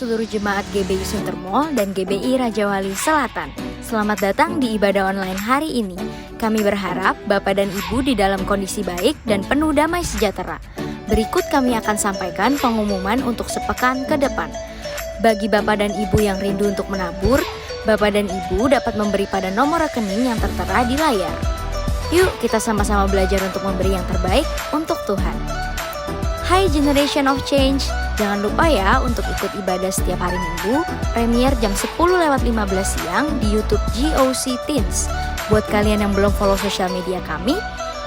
seluruh jemaat GBI Suntermol dan GBI Raja Wali Selatan. Selamat datang di ibadah online hari ini. Kami berharap Bapak dan Ibu di dalam kondisi baik dan penuh damai sejahtera. Berikut kami akan sampaikan pengumuman untuk sepekan ke depan. Bagi Bapak dan Ibu yang rindu untuk menabur, Bapak dan Ibu dapat memberi pada nomor rekening yang tertera di layar. Yuk kita sama-sama belajar untuk memberi yang terbaik untuk Tuhan. Hai Generation of Change, jangan lupa ya untuk ikut ibadah setiap hari Minggu, premier jam 10:15 siang di YouTube GOC Teens. Buat kalian yang belum follow sosial media kami,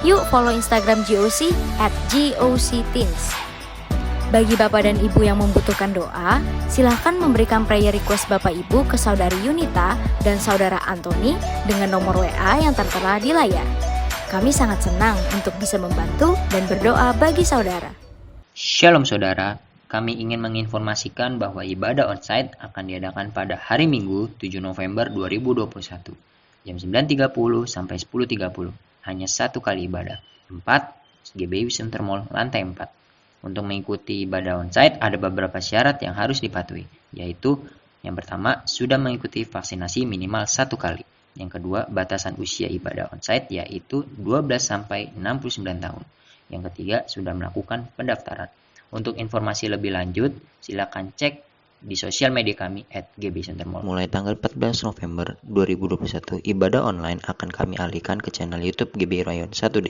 yuk follow Instagram GOC @GOCTeens. Bagi Bapak dan Ibu yang membutuhkan doa, silahkan memberikan prayer request Bapak Ibu ke Saudari Yunita dan Saudara Anthony dengan nomor WA yang tertera di layar. Kami sangat senang untuk bisa membantu dan berdoa bagi saudara. Shalom saudara, kami ingin menginformasikan bahwa ibadah onsite akan diadakan pada hari Minggu 7 November 2021 jam 9.30 sampai 10.30. Hanya satu kali ibadah, 4 GBI Suntermol lantai 4. Untuk mengikuti ibadah onsite ada beberapa syarat yang harus dipatuhi, yaitu yang pertama sudah mengikuti vaksinasi minimal 1 kali. Yang kedua batasan usia ibadah onsite yaitu 12 sampai 69 tahun. Yang ketiga, sudah melakukan pendaftaran. Untuk informasi lebih lanjut, silakan cek di sosial media kami @GBI-Suntermol. Mulai tanggal 14 November 2021, ibadah online akan kami alihkan ke channel YouTube GBI Rayon 1D.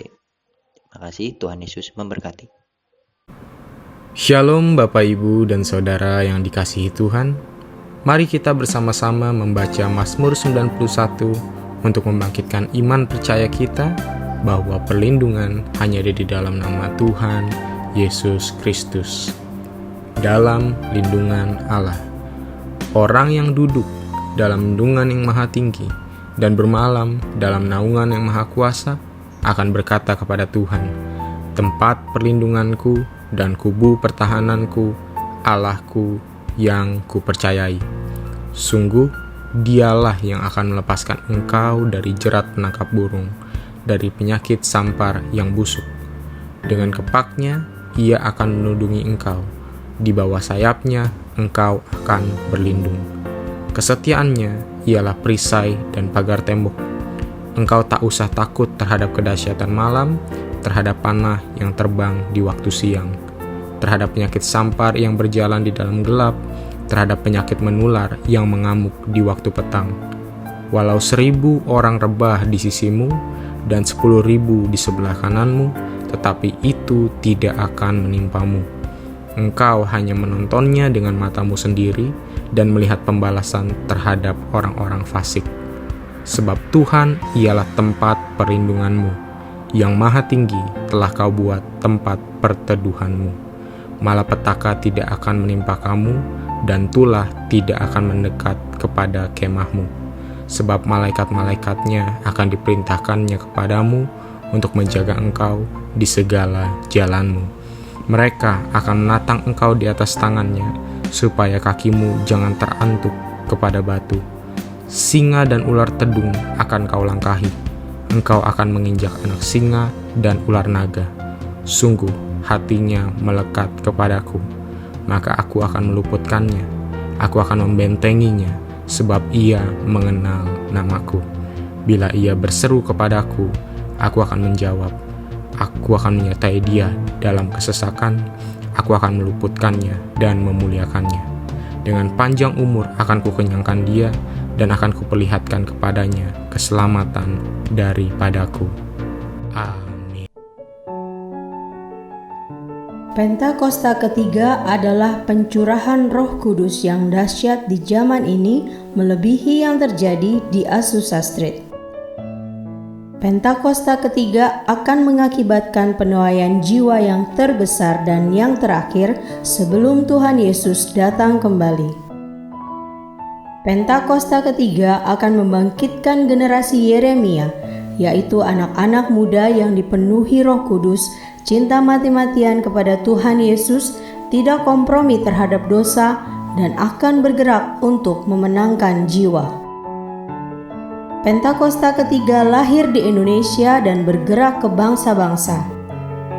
Terima kasih, Tuhan Yesus memberkati. Shalom Bapak Ibu dan Saudara yang dikasihi Tuhan. Mari kita bersama-sama membaca Mazmur 91 untuk membangkitkan iman percaya kita bahwa perlindungan hanya ada di dalam nama Tuhan Yesus Kristus. Dalam lindungan Allah, orang yang duduk dalam lindungan yang maha tinggi dan bermalam dalam naungan yang maha kuasa akan berkata kepada Tuhan, tempat perlindunganku dan kubu pertahananku, Allahku yang kupercayai. Sungguh dialah yang akan melepaskan engkau dari jerat penangkap burung, dari penyakit sampar yang busuk. Dengan kepaknya ia akan melindungi engkau, di bawah sayapnya engkau akan berlindung. Kesetiaannya ialah perisai dan pagar tembok. Engkau tak usah takut terhadap kedahsyatan malam, terhadap panah yang terbang di waktu siang, terhadap penyakit sampar yang berjalan di dalam gelap, terhadap penyakit menular yang mengamuk di waktu petang. Walau 1.000 orang rebah di sisimu dan 10.000 di sebelah kananmu, tetapi itu tidak akan menimpamu. Engkau hanya menontonnya dengan matamu sendiri dan melihat pembalasan terhadap orang-orang fasik. Sebab Tuhan ialah tempat perlindunganmu, yang maha tinggi telah kau buat tempat perteduhanmu. Malapetaka tidak akan menimpa kamu, dan tulah tidak akan mendekat kepada kemahmu. Sebab malaikat-malaikatnya akan diperintahkannya kepadamu untuk menjaga engkau di segala jalanmu. Mereka akan menatang engkau di atas tangannya, supaya kakimu jangan terantuk kepada batu. Singa dan ular tedung akan kau langkahi. Engkau akan menginjak anak singa dan ular naga. Sungguh hatinya melekat kepadaku, maka aku akan meluputkannya. Aku akan membentenginya, sebab ia mengenal namaku. Bila ia berseru kepadaku, aku akan menjawab. Aku akan menyertai dia dalam kesesakan. Aku akan meluputkannya dan memuliakannya. Dengan panjang umur akan kukenyangkan dia, dan akan kuperlihatkan kepadanya keselamatan daripadaku. Amin. Pentakosta ketiga adalah pencurahan Roh Kudus yang dahsyat di zaman ini, melebihi yang terjadi di Azusa Street. Pentakosta ketiga akan mengakibatkan penuaian jiwa yang terbesar dan yang terakhir sebelum Tuhan Yesus datang kembali. Pentakosta ketiga akan membangkitkan generasi Yeremia, yaitu anak-anak muda yang dipenuhi Roh Kudus, cinta mati-matian kepada Tuhan Yesus, tidak kompromi terhadap dosa, dan akan bergerak untuk memenangkan jiwa. Pentakosta ketiga lahir di Indonesia dan bergerak ke bangsa-bangsa.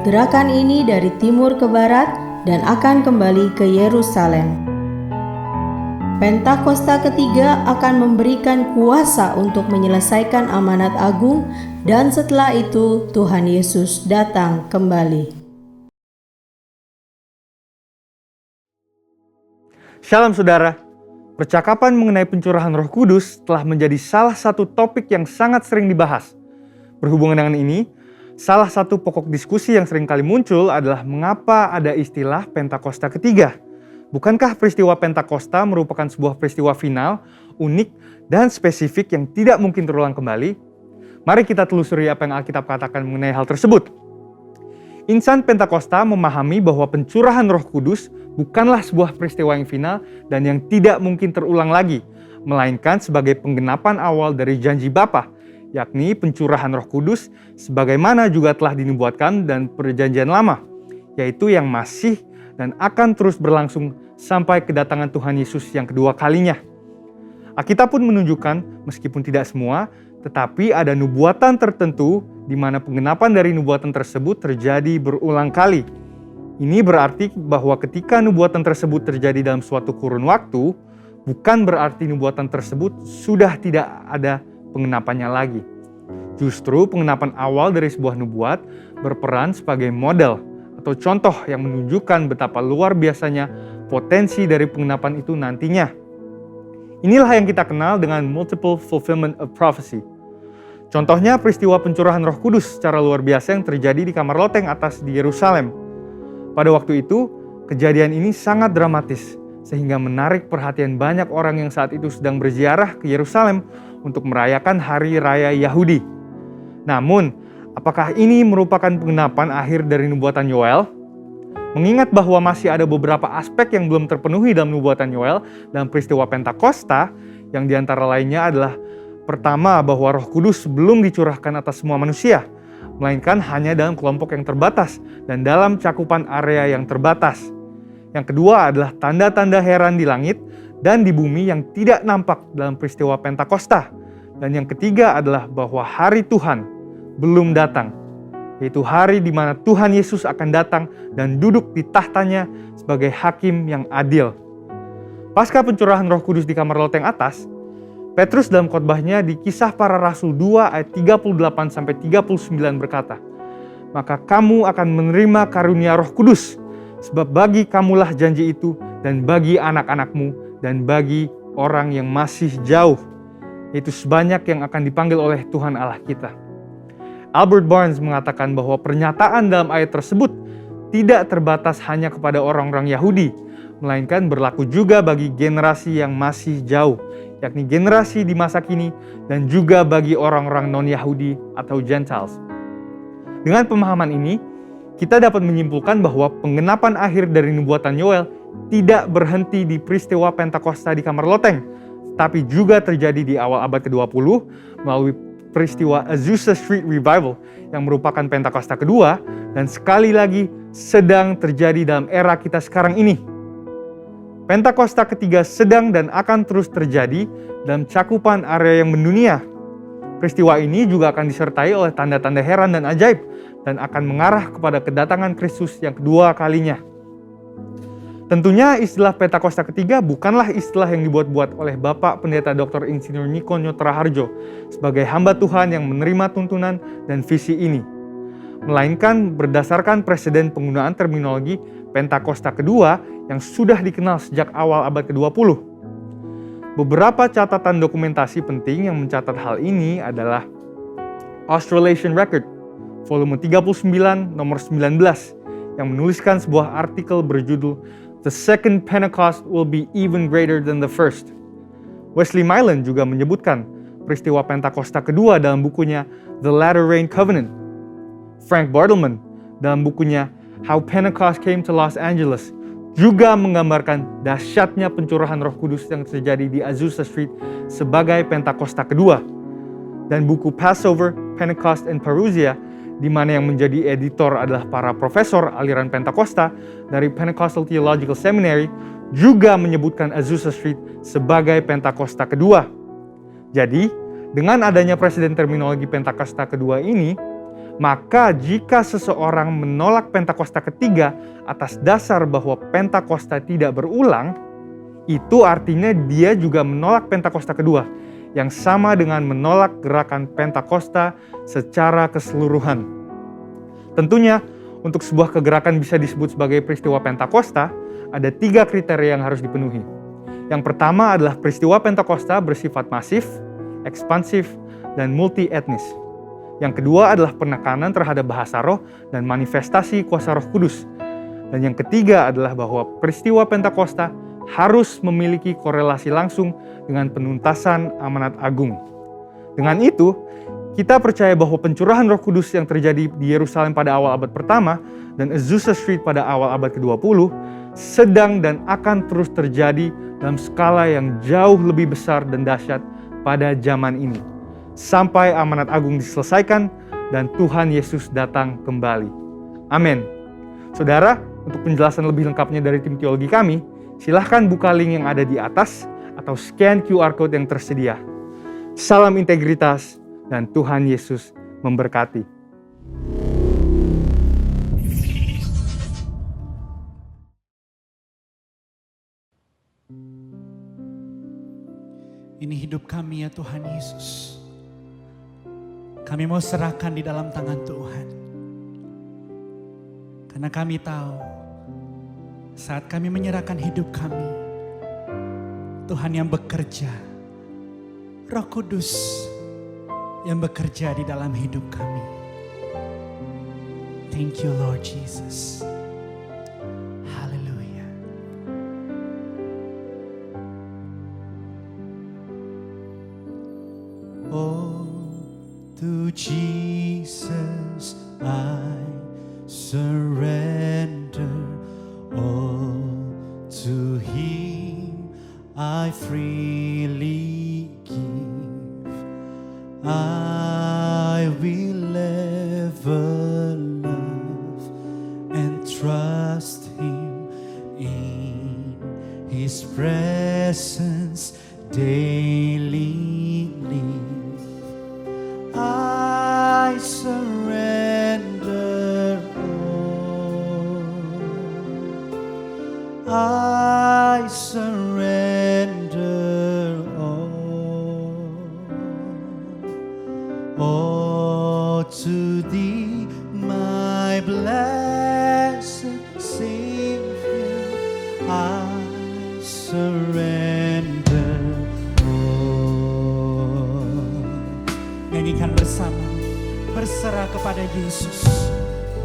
Gerakan ini dari timur ke barat dan akan kembali ke Yerusalem. Pentakosta ketiga akan memberikan kuasa untuk menyelesaikan amanat agung, dan setelah itu Tuhan Yesus datang kembali. Shalom saudara, percakapan mengenai pencurahan Roh Kudus telah menjadi salah satu topik yang sangat sering dibahas. Berhubungan dengan ini, salah satu pokok diskusi yang sering kali muncul adalah mengapa ada istilah Pentakosta ketiga. Bukankah peristiwa Pentakosta merupakan sebuah peristiwa final, unik, dan spesifik yang tidak mungkin terulang kembali? Mari kita telusuri apa yang Alkitab katakan mengenai hal tersebut. Insan Pentakosta memahami bahwa pencurahan Roh Kudus bukanlah sebuah peristiwa yang final dan yang tidak mungkin terulang lagi, melainkan sebagai penggenapan awal dari janji Bapa, yakni pencurahan Roh Kudus sebagaimana juga telah dinubuatkan dan perjanjian lama, yaitu yang masih dan akan terus berlangsung sampai kedatangan Tuhan Yesus yang kedua kalinya. Alkitab pun menunjukkan, meskipun tidak semua, tetapi ada nubuatan tertentu di mana penggenapan dari nubuatan tersebut terjadi berulang kali. Ini berarti bahwa ketika nubuatan tersebut terjadi dalam suatu kurun waktu, bukan berarti nubuatan tersebut sudah tidak ada pengenapannya lagi. Justru pengenapan awal dari sebuah nubuat berperan sebagai model atau contoh yang menunjukkan betapa luar biasanya potensi dari pengenapan itu nantinya. Inilah yang kita kenal dengan multiple fulfillment of prophecy. Contohnya peristiwa pencurahan Roh Kudus secara luar biasa yang terjadi di kamar loteng atas di Yerusalem. Pada waktu itu, kejadian ini sangat dramatis sehingga menarik perhatian banyak orang yang saat itu sedang berziarah ke Yerusalem untuk merayakan hari raya Yahudi. Namun, apakah ini merupakan penggenapan akhir dari nubuatan Yoel? Mengingat bahwa masih ada beberapa aspek yang belum terpenuhi dalam nubuatan Yoel dalam peristiwa Pentakosta, yang diantara lainnya adalah pertama, bahwa Roh Kudus belum dicurahkan atas semua manusia, melainkan hanya dalam kelompok yang terbatas dan dalam cakupan area yang terbatas. Yang kedua adalah tanda-tanda heran di langit dan di bumi yang tidak nampak dalam peristiwa Pentakosta. Dan yang ketiga adalah bahwa hari Tuhan belum datang, yaitu hari di mana Tuhan Yesus akan datang dan duduk di tahtanya sebagai hakim yang adil. Pasca pencurahan Roh Kudus di kamar loteng atas, Petrus dalam khotbahnya di Kisah Para Rasul 2 ayat 38-39 berkata, "Maka kamu akan menerima karunia Roh Kudus, sebab bagi kamulah janji itu dan bagi anak-anakmu dan bagi orang yang masih jauh, yaitu sebanyak yang akan dipanggil oleh Tuhan Allah kita." Albert Barnes mengatakan bahwa pernyataan dalam ayat tersebut tidak terbatas hanya kepada orang-orang Yahudi, melainkan berlaku juga bagi generasi yang masih jauh, yakni generasi di masa kini dan juga bagi orang-orang non-Yahudi atau Gentiles. Dengan pemahaman ini, kita dapat menyimpulkan bahwa penggenapan akhir dari nubuatan Yoel tidak berhenti di peristiwa Pentakosta di kamar loteng, tapi juga terjadi di awal abad ke-20 melalui peristiwa Azusa Street Revival yang merupakan Pentakosta kedua dan sekali lagi sedang terjadi dalam era kita sekarang ini. Pentakosta ketiga sedang dan akan terus terjadi dalam cakupan area yang mendunia. Peristiwa ini juga akan disertai oleh tanda-tanda heran dan ajaib dan akan mengarah kepada kedatangan Kristus yang kedua kalinya. Tentunya istilah Pentakosta ketiga bukanlah istilah yang dibuat-buat oleh Bapak Pendeta Dr. Insinyur Niko Nyotraharjo sebagai hamba Tuhan yang menerima tuntunan dan visi ini, melainkan berdasarkan preseden penggunaan terminologi Pentakosta kedua yang sudah dikenal sejak awal abad ke-20. Beberapa catatan dokumentasi penting yang mencatat hal ini adalah Australasian Record, volume 39, nomor 19, yang menuliskan sebuah artikel berjudul "The second Pentecost will be even greater than the first." Wesley Mylan juga menyebutkan peristiwa Pentakosta kedua dalam bukunya The Latter Rain Covenant. Frank Bartleman dalam bukunya How Pentecost Came to Los Angeles juga menggambarkan dahsyatnya pencurahan Roh Kudus yang terjadi di Azusa Street sebagai Pentakosta kedua. Dan buku Passover, Pentecost, and Parousia, di mana yang menjadi editor adalah para profesor aliran Pentakosta dari Pentecostal Theological Seminary, juga menyebutkan Azusa Street sebagai Pentakosta kedua. Jadi, dengan adanya presiden terminologi Pentakosta kedua ini, maka jika seseorang menolak Pentakosta ketiga atas dasar bahwa Pentakosta tidak berulang, Itu artinya dia juga menolak Pentakosta kedua, yang sama dengan menolak gerakan Pentakosta secara keseluruhan. Tentunya, untuk sebuah kegerakan bisa disebut sebagai peristiwa Pentakosta, ada 3 kriteria yang harus dipenuhi. Yang pertama adalah peristiwa Pentakosta bersifat masif, ekspansif, dan multi-etnis. Yang kedua adalah penekanan terhadap bahasa roh dan manifestasi kuasa Roh Kudus. Dan yang ketiga adalah bahwa peristiwa Pentakosta harus memiliki korelasi langsung dengan penuntasan amanat agung. Dengan itu, kita percaya bahwa pencurahan Roh Kudus yang terjadi di Yerusalem pada awal abad pertama dan Azusa Street pada awal abad ke-20 sedang dan akan terus terjadi dalam skala yang jauh lebih besar dan dahsyat pada zaman ini, sampai amanat agung diselesaikan dan Tuhan Yesus datang kembali. Amin. Saudara, untuk penjelasan lebih lengkapnya dari tim teologi kami, silahkan buka link yang ada di atas atau scan QR Code yang tersedia. Salam integritas dan Tuhan Yesus memberkati. Ini hidup kami ya Tuhan Yesus. Kami mau serahkan di dalam tangan Tuhan. Karena kami tahu saat kami menyerahkan hidup kami, Tuhan yang bekerja, Roh Kudus yang bekerja di dalam hidup kami. Thank you Lord Jesus. Hallelujah. Oh, to Jesus I surrender. All to Him I freely give. I will ever love and trust Him in His presence daily live. I surrender all. I surrender all to Thee, my blessed Savior. I surrender all. Nyanyikan bersama, berserah kepada Yesus,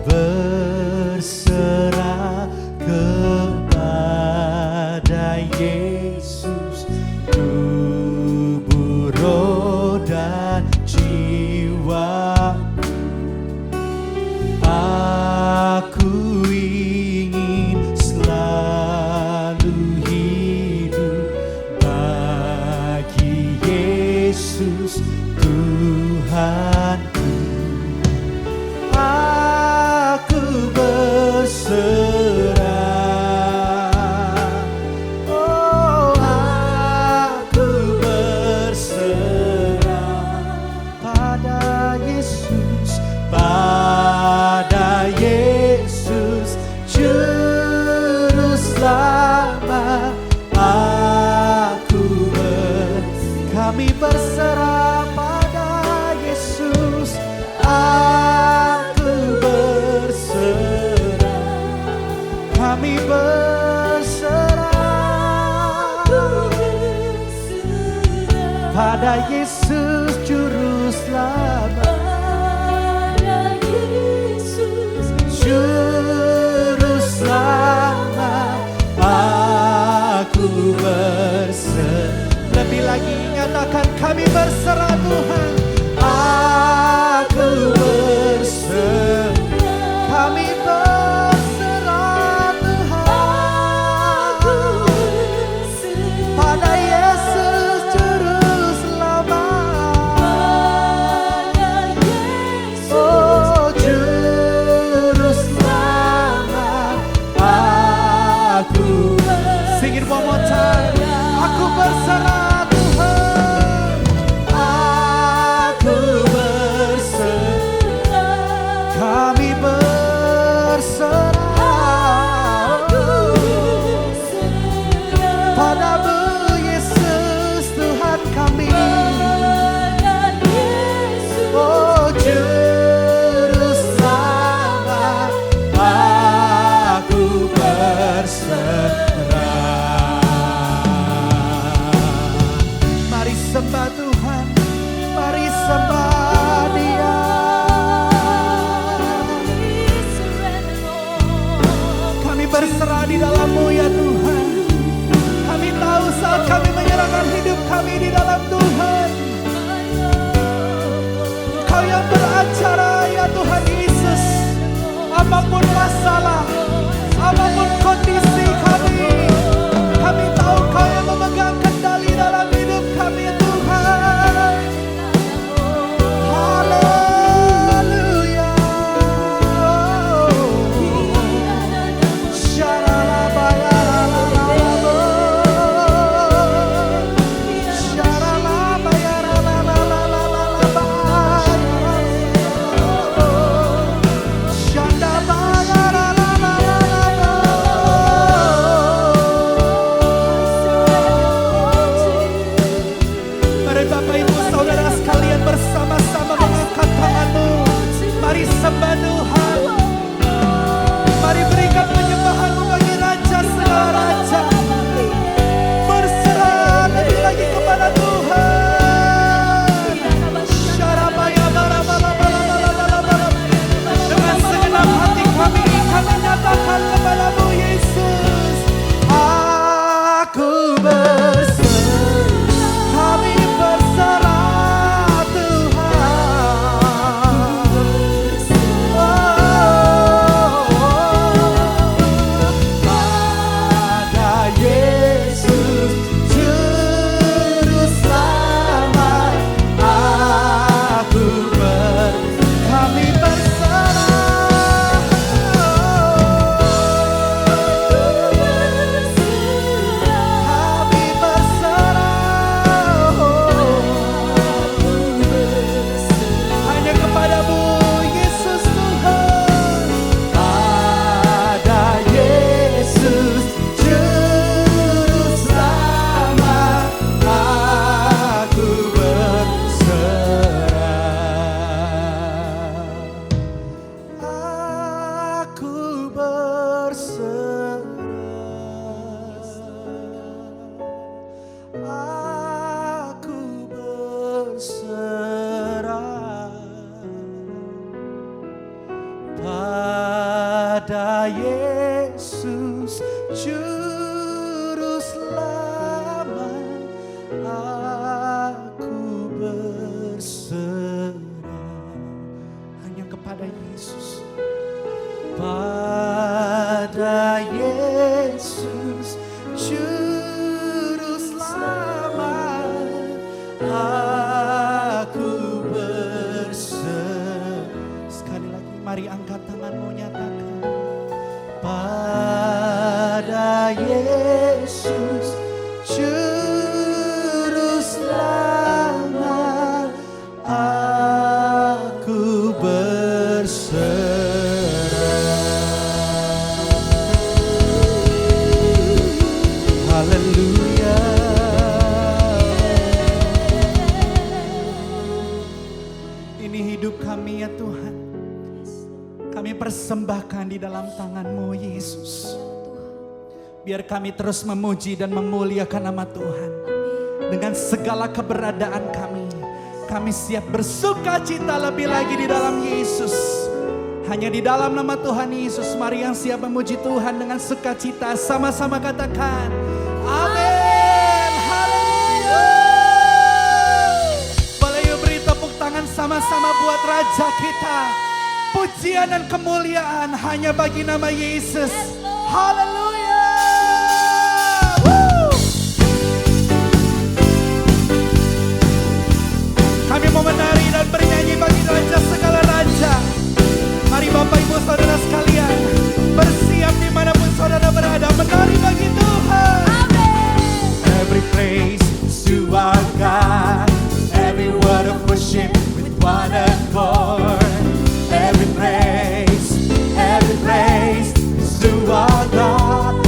berserah kepada Yesus, tubuh, roh, dan jiwa. Aku ingin selalu hidup bagi Yesus Tuhanku. Aku berserah, oh aku berserah pada Yesus, pada Yesus Juru Selamat. Kami berserah pada Yesus. Aku berserah, kami berserah pada Yesus Juru Selamat. Juru Selamat, aku berserah. Lebih lagi nyatakan, kami berserah Tuhan. Aku berserah, kami berserah Tuhan pada Yesus Juru Selamat. Oh Juru Selamat, aku sing it one more time. Aku berserah Tuhan, aku berserah. pada Yesus Juru Selamat, aku berserah hanya kepada Yesus. Pada Yesus Juru Selamat, aku berserah. Sekali lagi mari angkat tanganmu, nyatakan. Pada Yesus Juru Selamat, aku berserah. Haleluya. Ini hidup kami ya Tuhan. Kami persembahkan di dalam tangan-Mu Yesus. Biar kami terus memuji dan memuliakan nama Tuhan. Dengan segala keberadaan kami. Kami siap bersuka cita lebih lagi di dalam Yesus. Hanya di dalam nama Tuhan Yesus. Mari yang siap memuji Tuhan dengan sukacita. Sama-sama katakan. Amin. Haleluya. Boleh yuk beri tepuk tangan sama-sama buat Raja kita. Pujian dan kemuliaan hanya bagi nama Yesus. Haleluya. Woo. Kami mau menari dan bernyanyi bagi Raja segala Raja. Mari Bapak Ibu Saudara sekalian, bersiap dimanapun saudara berada, menari bagi Tuhan. Every praise to our God, every word of worship with one accord. Every praise is to our God.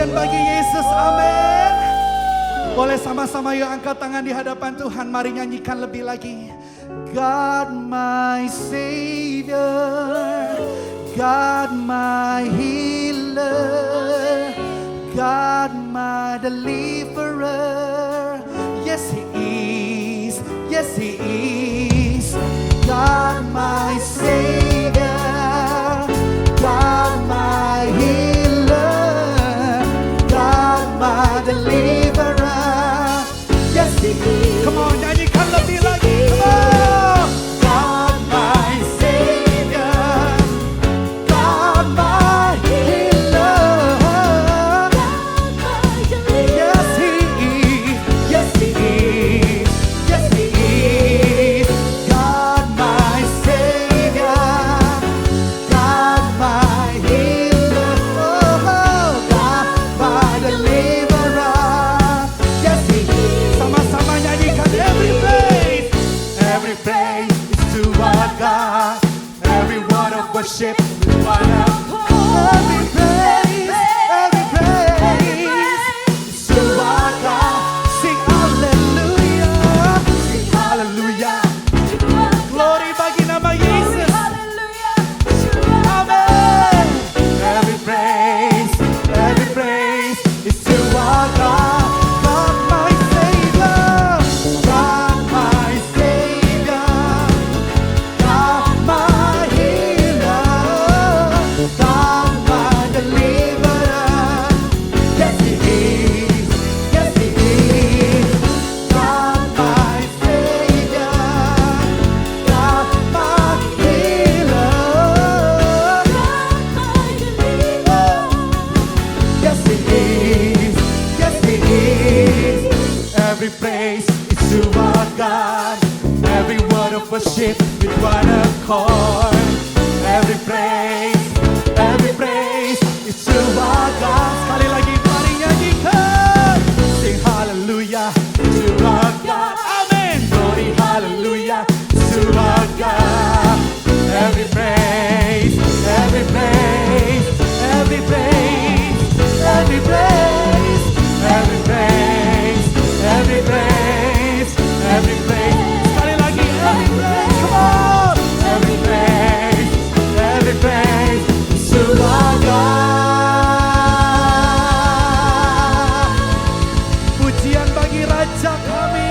Pujian bagi Yesus, amin. Boleh sama-sama yuk angkat tangan di hadapan Tuhan. Mari nyanyikan lebih lagi. God my Savior, God my healer, God my deliverer. Yes He is, yes He is. God my Savior, God my healer, God my deliverer. Yes He is. Come on, nyanyikan lebih lagi. Come on. God my Savior, God my healer. Yes He is, yes He is, yes He is. God my Savior, God my healer, God my deliverer. Yes He is. Sama-sama nyanyikan. Every praise is to our God. Every word of worship is one accord. Every praise is to our God. Sing hallelujah, sing hallelujah. Glory bagi nama Yesus. Amen. Every praise is to our God. God my Savior, God my Savior, God my healer, God my deliverer. Yes He is, yes He is. God my Savior, God my healer, yes He is, yes He is. Every praise is to our God. Every word of worship with one accord. Every praise is to our God. Sekali lagi mari nyanyikan. Sing hallelujah to our God. Amen. Glory hallelujah to our God. Every praise, every praise, every praise, every praise, every praise, every praise, every praise. Sekali lagi every praise. Come on. Every praise to our God. Pujian bagi Raja kami,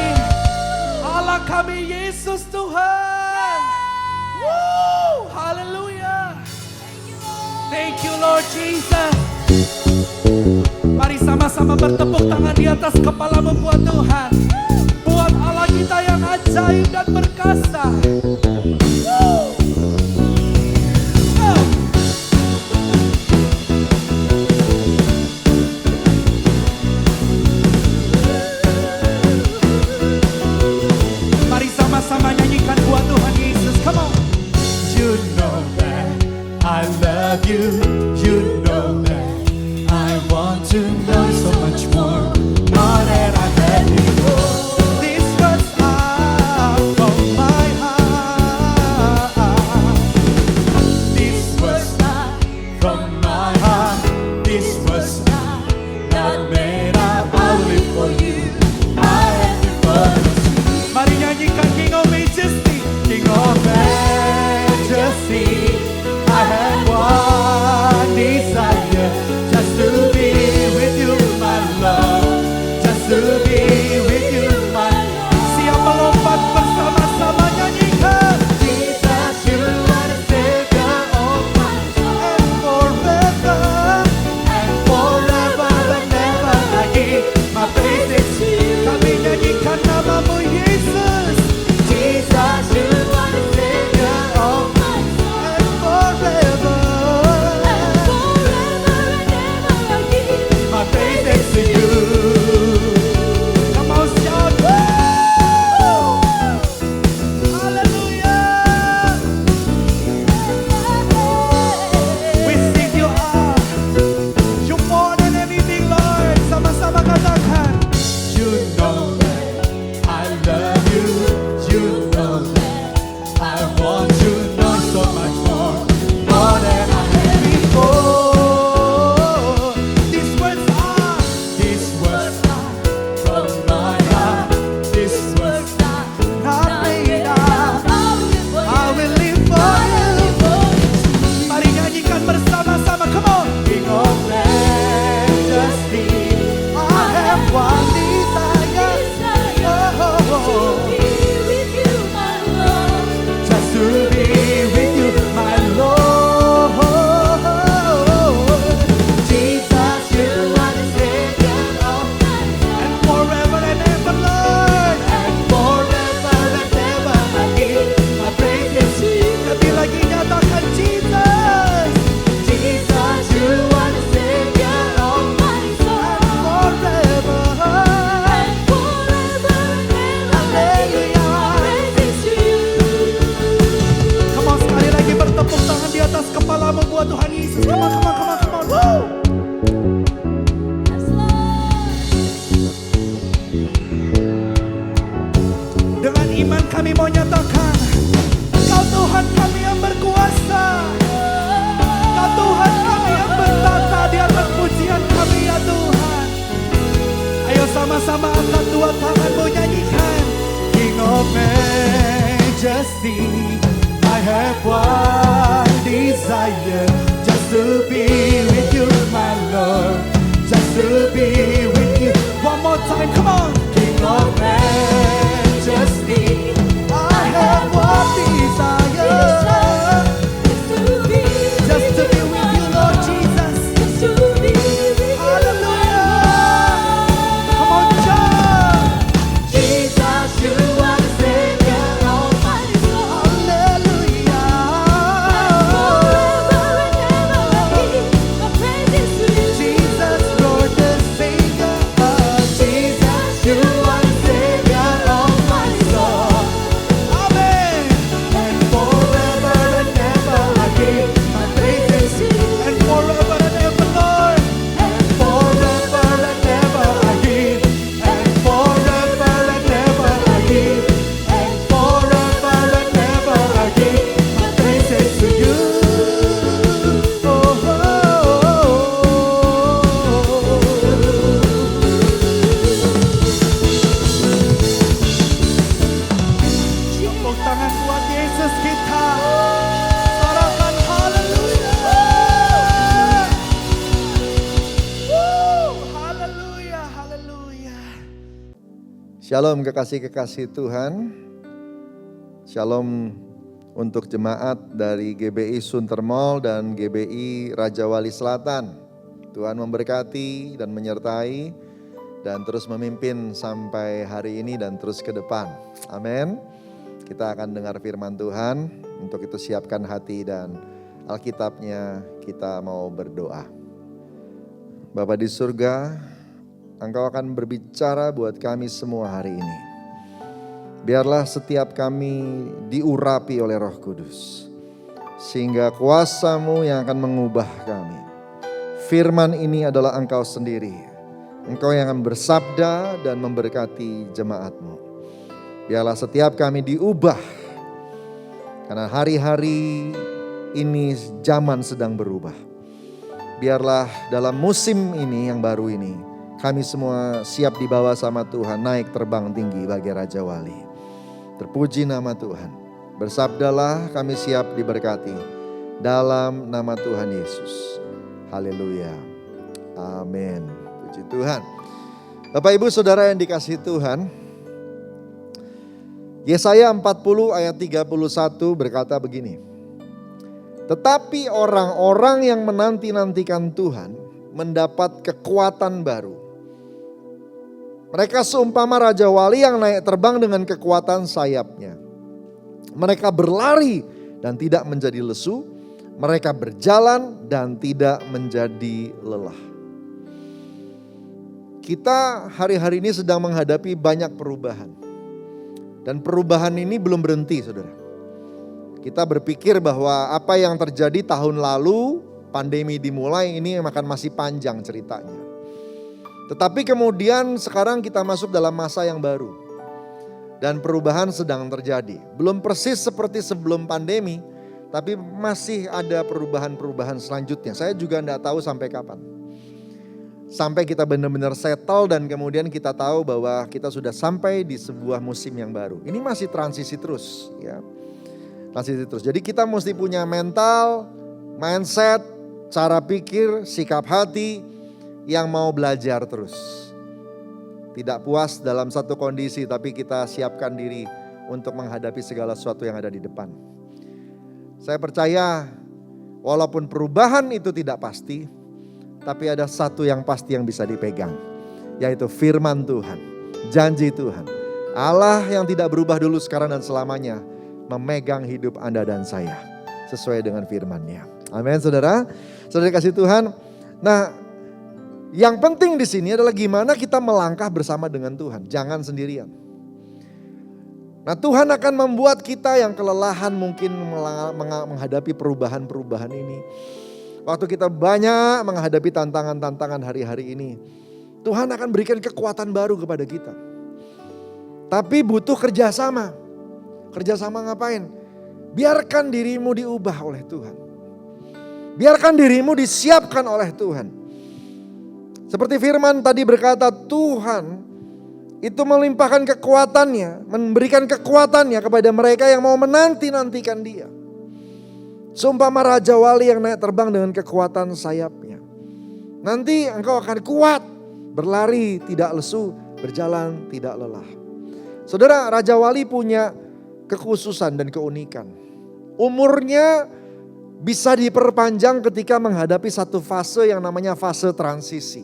Allah kami Yesus Tuhan. Woo, haleluya. Thank you Lord Jesus. Mari sama-sama bertepuk tangan di atas kepala membuat Tuhan. Buat Allah kita yang ajaib dan perkasa. Woo. Oh. Mari sama-sama nyanyikan buat Tuhan Yesus. Come on. You know that I love you. You know that I want to know so much more than I had before. These words are from my heart. These words are from my heart. These words are not made up. I live for you. I have before you. Mari nyanyikan King of Majesty. King of Majesty. I have one desire, just to be with you, my nyanyi Yesus. Come on, come on, come on, come on. Woo! Dengan iman kami mau nyatakan, Engkau Tuhan kami yang berkuasa. Engkau Tuhan kami yang bertata di atas pujian kami ya Tuhan. Ayo sama-sama angkat dua tanganmu nyanyikan. King of Majesty, I have one desire, just to be with you my Lord, just to be with you. One more time, come on. King of Majesty, I have one desire, just to be with you Lord Jesus. Hallelujah. Come on, John. Jesus, you are Savior of my soul. Hallelujah. Jesus, Lord the Savior. Jesus, you are Savior of my soul. Amen. And forever and ever I give my praises to you. And forever and ever, Lord. And forever and ever I give. And forever and ever I give. And forever and ever I give my praises to you. Tepuk tangan buat Yesus kita. Sorakan haleluya. Haleluya, haleluya. Shalom kekasih-kekasih Tuhan. Shalom untuk jemaat dari GBI Sunter Mall dan GBI Raja Wali Selatan. Tuhan memberkati dan menyertai dan terus memimpin sampai hari ini dan terus ke depan. Amin. Kita akan dengar firman Tuhan. Untuk itu siapkan hati dan Alkitabnya, kita mau berdoa. Bapa di surga, Engkau akan berbicara buat kami semua hari ini. Biarlah setiap kami diurapi oleh Roh Kudus, sehingga kuasa-Mu yang akan mengubah kami. Firman ini adalah Engkau sendiri. Engkau yang akan bersabda dan memberkati jemaat-Mu. Biarlah setiap kami diubah, karena hari-hari ini zaman sedang berubah. Biarlah dalam musim ini yang baru ini, kami semua siap dibawa sama Tuhan naik terbang tinggi bagi Raja Wali. Terpuji nama Tuhan. Bersabdalah, kami siap diberkati dalam nama Tuhan Yesus. Haleluya. Amin. Puji Tuhan. Bapak Ibu Saudara yang dikasihi Tuhan, Yesaya 40 ayat 31 berkata begini. Tetapi orang-orang yang menanti-nantikan Tuhan mendapat kekuatan baru. Mereka seumpama Raja Wali yang naik terbang dengan kekuatan sayapnya. Mereka berlari dan tidak menjadi lesu. Mereka berjalan dan tidak menjadi lelah. Kita hari-hari ini sedang menghadapi banyak perubahan. Dan perubahan ini belum berhenti, saudara. Kita berpikir bahwa apa yang terjadi tahun lalu, pandemi dimulai, ini akan masih panjang ceritanya. Tetapi kemudian sekarang kita masuk dalam masa yang baru. Dan perubahan sedang terjadi. Belum persis seperti sebelum pandemi, tapi masih ada perubahan-perubahan selanjutnya. Saya juga tidak tahu sampai kapan. Sampai kita benar-benar settle dan kemudian kita tahu bahwa kita sudah sampai di sebuah musim yang baru. Ini masih transisi terus, ya. Transisi terus. Jadi kita mesti punya mental, mindset, cara pikir, sikap hati yang mau belajar terus. Tidak puas dalam satu kondisi, tapi kita siapkan diri untuk menghadapi segala sesuatu yang ada di depan. Saya percaya walaupun perubahan itu tidak pasti, tapi ada satu yang pasti yang bisa dipegang, yaitu firman Tuhan, janji Tuhan. Allah yang tidak berubah dulu, sekarang dan selamanya memegang hidup Anda dan saya sesuai dengan firman-Nya. Amin, saudara. Saudara kasih Tuhan. Nah, yang penting di sini adalah gimana kita melangkah bersama dengan Tuhan, jangan sendirian. Nah, Tuhan akan membuat kita yang kelelahan mungkin menghadapi perubahan-perubahan ini. Waktu kita banyak menghadapi tantangan-tantangan hari-hari ini, Tuhan akan berikan kekuatan baru kepada kita. Tapi butuh kerjasama. Kerjasama ngapain? Biarkan dirimu diubah oleh Tuhan. Biarkan dirimu disiapkan oleh Tuhan. Seperti firman tadi berkata, Tuhan itu melimpahkan kekuatannya, memberikan kekuatannya kepada mereka yang mau menanti-nantikan Dia. Seumpama Raja Wali yang naik terbang dengan kekuatan sayapnya. Nanti engkau akan kuat, berlari tidak lesu, berjalan tidak lelah. Saudara, Raja Wali punya kekhususan dan keunikan. Umurnya bisa diperpanjang ketika menghadapi satu fase yang namanya fase transisi.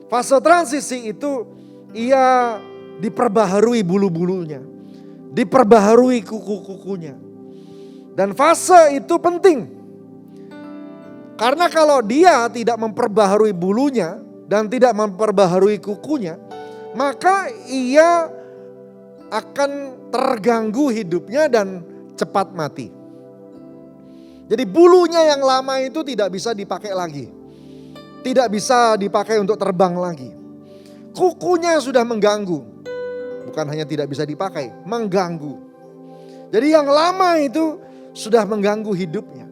Fase transisi itu ia diperbaharui bulu-bulunya, diperbaharui kuku-kukunya. Dan fase itu penting. Karena kalau dia tidak memperbaharui bulunya dan tidak memperbaharui kukunya, maka ia akan terganggu hidupnya dan cepat mati. Jadi bulunya yang lama itu tidak bisa dipakai lagi. Tidak bisa dipakai untuk terbang lagi. Kukunya sudah mengganggu. Bukan hanya tidak bisa dipakai, mengganggu. Jadi yang lama itu sudah mengganggu hidupnya.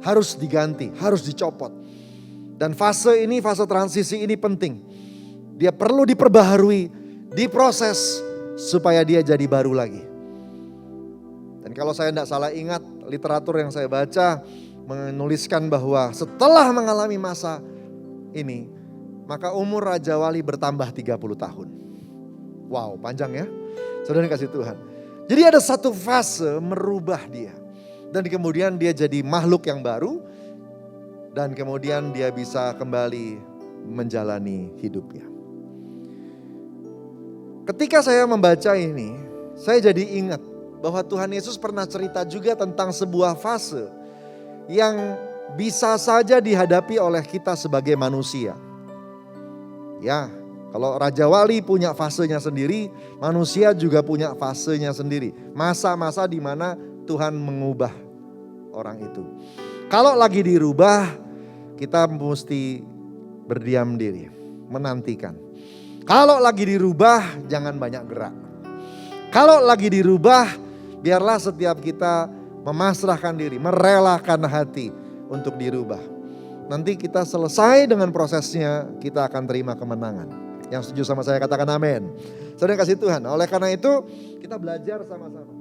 Harus diganti, harus dicopot. Dan fase ini, fase transisi ini penting. Dia perlu diperbaharui, diproses supaya dia jadi baru lagi. Dan kalau saya tidak salah ingat, literatur yang saya baca menuliskan bahwa setelah mengalami masa ini, maka umur Raja Wali bertambah 30 tahun. Wow, panjang ya. Saudara kasih Tuhan. Jadi ada satu fase merubah dia. Dan kemudian dia jadi makhluk yang baru. Dan kemudian dia bisa kembali menjalani hidupnya. Ketika saya membaca ini, saya jadi ingat bahwa Tuhan Yesus pernah cerita juga tentang sebuah fase yang bisa saja dihadapi oleh kita sebagai manusia. Ya, kalau Raja Wali punya fasenya sendiri, manusia juga punya fasenya sendiri. Masa-masa di mana Tuhan mengubah orang itu. Kalau lagi dirubah, kita mesti berdiam diri, menantikan. Kalau lagi dirubah, jangan banyak gerak. Kalau lagi dirubah, biarlah setiap kita memasrahkan diri, merelakan hati untuk dirubah. Nanti kita selesai dengan prosesnya, kita akan terima kemenangan. Yang setuju sama saya katakan amin. Saudara kasih Tuhan. Oleh karena itu kita belajar sama-sama.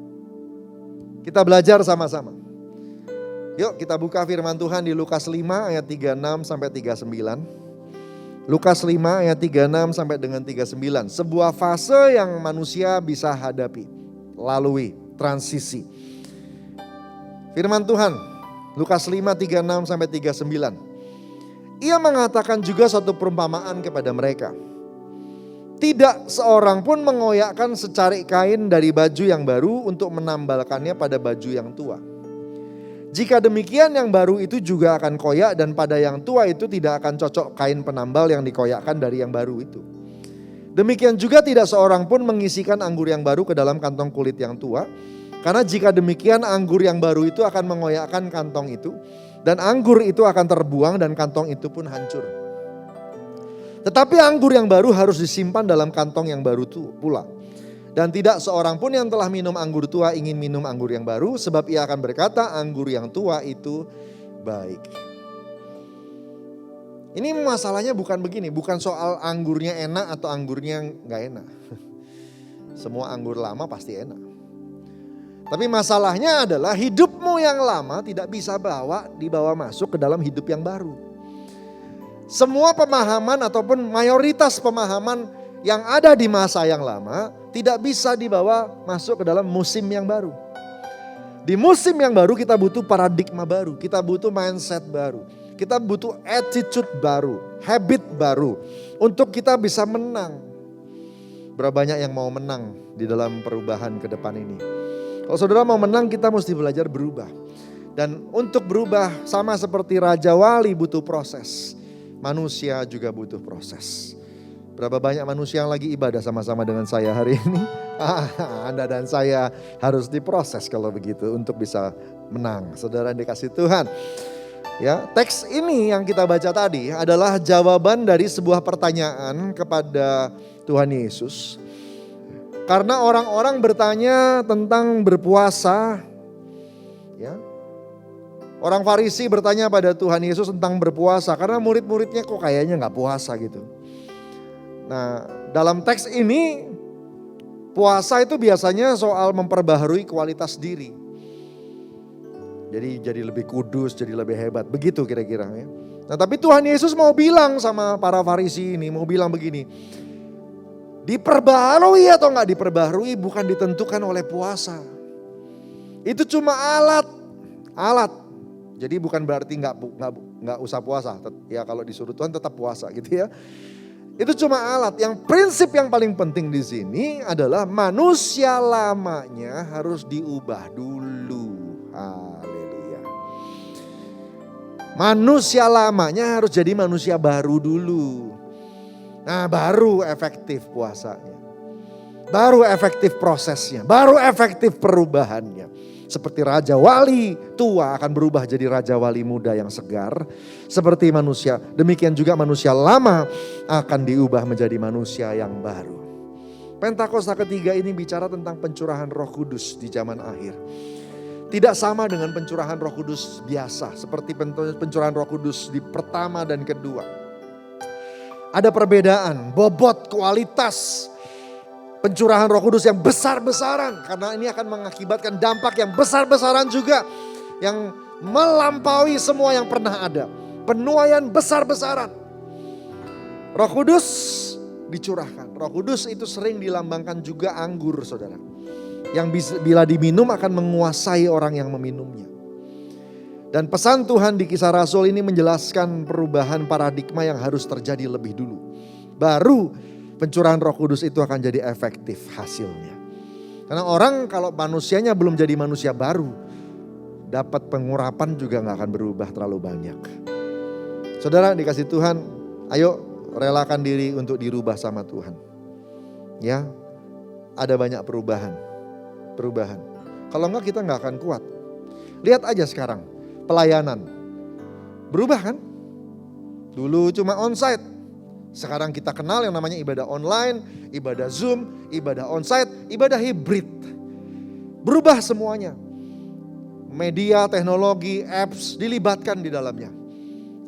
Kita belajar sama-sama. Yuk kita buka firman Tuhan di Lukas 5 ayat 36 sampai 39. Lukas 5 ayat 36 sampai dengan 39. Sebuah fase yang manusia bisa hadapi, lalui, transisi. Firman Tuhan, Lukas 5, 36 sampai 39. Ia mengatakan juga satu perumpamaan kepada mereka. Tidak seorang pun mengoyakkan secarik kain dari baju yang baru untuk menambalkannya pada baju yang tua. Jika demikian yang baru itu juga akan koyak dan pada yang tua itu tidak akan cocok kain penambal yang dikoyakkan dari yang baru itu. Demikian juga tidak seorang pun mengisikan anggur yang baru ke dalam kantong kulit yang tua. Karena jika demikian anggur yang baru itu akan mengoyakkan kantong itu. Dan anggur itu akan terbuang dan kantong itu pun hancur. Tetapi anggur yang baru harus disimpan dalam kantong yang baru itu pula. Dan tidak seorang pun yang telah minum anggur tua ingin minum anggur yang baru. Sebab ia akan berkata anggur yang tua itu baik. Ini masalahnya bukan begini. Bukan soal anggurnya enak atau anggurnya gak enak. Semua anggur lama pasti enak. Tapi masalahnya adalah hidupmu yang lama tidak bisa dibawa masuk ke dalam hidup yang baru. Semua pemahaman ataupun mayoritas pemahaman yang ada di masa yang lama tidak bisa dibawa masuk ke dalam musim yang baru. Di musim yang baru kita butuh paradigma baru, kita butuh mindset baru. Kita butuh attitude baru, habit baru untuk kita bisa menang. Berapa banyak yang mau menang di dalam perubahan ke depan ini? Kalau saudara mau menang kita mesti belajar berubah. Dan untuk berubah sama seperti Raja Wali butuh proses. Manusia juga butuh proses. Berapa banyak manusia yang lagi ibadah sama-sama dengan saya hari ini? Anda dan saya harus diproses kalau begitu untuk bisa menang. Saudara yang dikasih Tuhan. Ya, teks ini yang kita baca tadi adalah jawaban dari sebuah pertanyaan kepada Tuhan Yesus. Karena orang-orang bertanya tentang berpuasa, ya. Orang Farisi bertanya pada Tuhan Yesus tentang berpuasa karena murid-muridnya kok kayaknya nggak puasa gitu. Nah, dalam teks ini puasa itu biasanya soal memperbaharui kualitas diri. Jadi lebih kudus, jadi lebih hebat, begitu kira-kira ya. Nah, tapi Tuhan Yesus mau bilang sama para Farisi ini, mau bilang begini. Diperbaharui atau nggak diperbaharui bukan ditentukan oleh puasa. Itu cuma alat. Jadi bukan berarti nggak usah puasa. Ya kalau disuruh Tuhan tetap puasa gitu ya. Itu cuma alat. Yang prinsip yang paling penting di sini adalah manusia lamanya harus diubah dulu. Haleluya. Manusia lamanya harus jadi manusia baru dulu. Nah, baru efektif puasanya. Baru efektif prosesnya, baru efektif perubahannya. Seperti Raja Wali tua akan berubah jadi Raja Wali muda yang segar. Seperti manusia, demikian juga manusia lama akan diubah menjadi manusia yang baru. Pentakosta ketiga ini bicara tentang pencurahan Roh Kudus di zaman akhir. Tidak sama dengan pencurahan Roh Kudus biasa, seperti pencurahan Roh Kudus di pertama dan kedua. Ada perbedaan, bobot, kualitas pencurahan Roh Kudus yang besar-besaran. Karena ini akan mengakibatkan dampak yang besar-besaran juga. Yang melampaui semua yang pernah ada. Penuaian besar-besaran. Roh Kudus dicurahkan. Roh Kudus itu sering dilambangkan juga anggur, saudara. Yang bila diminum akan menguasai orang yang meminumnya. Dan pesan Tuhan di Kisah Rasul ini menjelaskan perubahan paradigma yang harus terjadi lebih dulu. Baru pencurahan Roh Kudus itu akan jadi efektif hasilnya. Karena orang kalau manusianya belum jadi manusia baru, dapat pengurapan juga gak akan berubah terlalu banyak. Saudara dikasih Tuhan, ayo relakan diri untuk dirubah sama Tuhan. Ya, ada banyak perubahan. Kalau enggak kita gak akan kuat. Lihat aja sekarang, pelayanan. Berubah kan? Dulu cuma onsite. Sekarang kita kenal yang namanya ibadah online, ibadah Zoom, ibadah onsite, ibadah hibrid. Berubah semuanya. Media, teknologi, apps dilibatkan di dalamnya.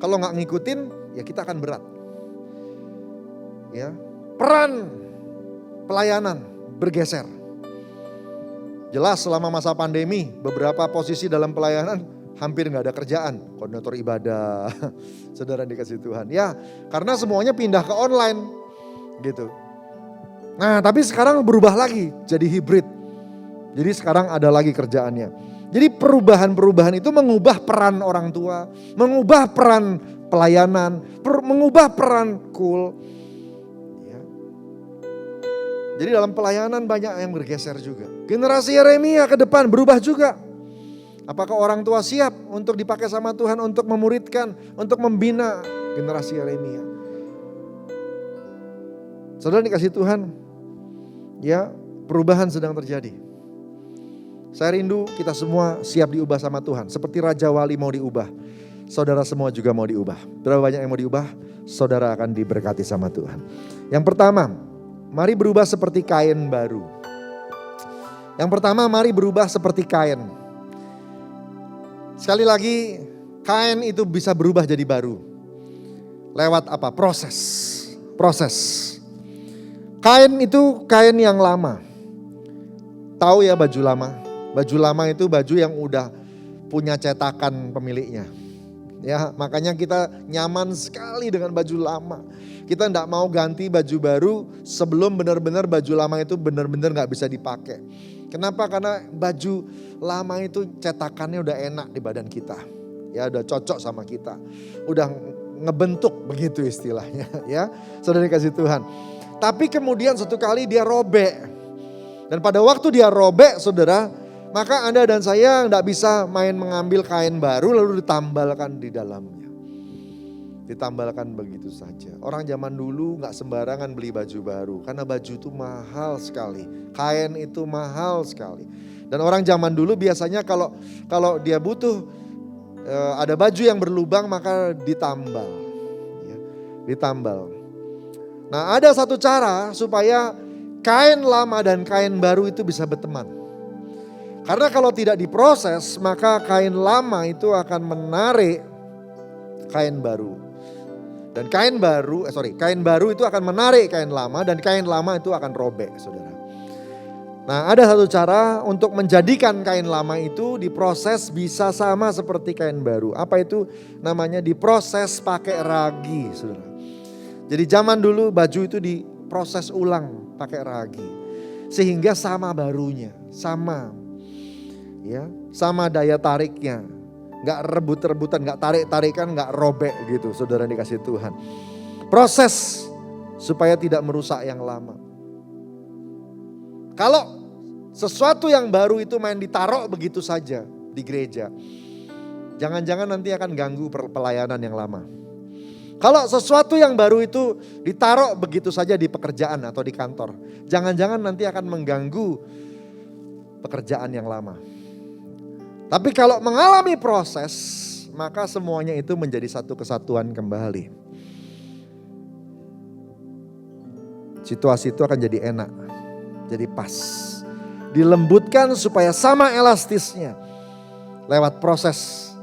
Kalau nggak ngikutin, ya kita akan berat. Ya, peran pelayanan bergeser. Jelas selama masa pandemi, beberapa posisi dalam pelayanan hampir nggak ada kerjaan, koordinator ibadah, saudara dikasih Tuhan. Ya, karena semuanya pindah ke online, gitu. Nah, tapi sekarang berubah lagi, jadi hibrid. Jadi sekarang ada lagi kerjaannya. Jadi perubahan-perubahan itu mengubah peran orang tua, mengubah peran pelayanan, mengubah peran cool. Ya. Jadi dalam pelayanan banyak yang bergeser juga. Generasi Yeremia ke depan berubah juga. Apakah orang tua siap untuk dipakai sama Tuhan untuk memuridkan, untuk membina generasi Yeremia? Saudara dikasih Tuhan, ya perubahan sedang terjadi. Saya rindu kita semua siap diubah sama Tuhan. Seperti Raja Wali mau diubah, saudara semua juga mau diubah. Berapa banyak yang mau diubah, saudara akan diberkati sama Tuhan. Yang pertama, mari berubah seperti kain baru. Yang pertama, mari berubah seperti kain. Sekali lagi, kain itu bisa berubah jadi baru. Lewat apa? Proses. Kain itu kain yang lama. Tahu ya baju lama? Baju lama itu baju yang udah punya cetakan pemiliknya. Ya, makanya kita nyaman sekali dengan baju lama. Kita enggak mau ganti baju baru sebelum benar-benar baju lama itu benar-benar enggak bisa dipakai. Kenapa? Karena baju lama itu cetakannya udah enak di badan kita. Ya udah cocok sama kita. Udah ngebentuk begitu istilahnya ya. Saudara dikasih Tuhan. Tapi kemudian satu kali dia robek. Dan pada waktu dia robek saudara, maka Anda dan saya enggak bisa main mengambil kain baru lalu ditambalkan di dalamnya. Ditambalkan begitu saja. Orang zaman dulu gak sembarangan beli baju baru. Karena baju itu mahal sekali. Kain itu mahal sekali. Dan orang zaman dulu biasanya kalau dia butuh ada baju yang berlubang maka ditambal. Ya, ditambal. Nah, ada satu cara supaya kain lama dan kain baru itu bisa berteman. Karena kalau tidak diproses, maka kain lama itu akan menarik kain baru. Dan kain baru itu akan menarik kain lama dan kain lama itu akan robek, saudara. Nah, ada satu cara untuk menjadikan kain lama itu diproses bisa sama seperti kain baru. Apa itu? Namanya diproses pakai ragi, saudara. Jadi zaman dulu baju itu diproses ulang pakai ragi. Sehingga sama barunya, sama. Ya, sama daya tariknya. Gak rebut-rebutan, gak tarik-tarikan, gak robek gitu, saudara dikasih Tuhan. Proses supaya tidak merusak yang lama. Kalau sesuatu yang baru itu main ditaruh begitu saja di gereja, jangan-jangan nanti akan ganggu pelayanan yang lama. Kalau sesuatu yang baru itu ditaruh begitu saja di pekerjaan atau di kantor, jangan-jangan nanti akan mengganggu pekerjaan yang lama. Tapi kalau mengalami proses, maka semuanya itu menjadi satu kesatuan kembali. Situasi itu akan jadi enak, jadi pas. Dilembutkan supaya sama elastisnya. Lewat proses.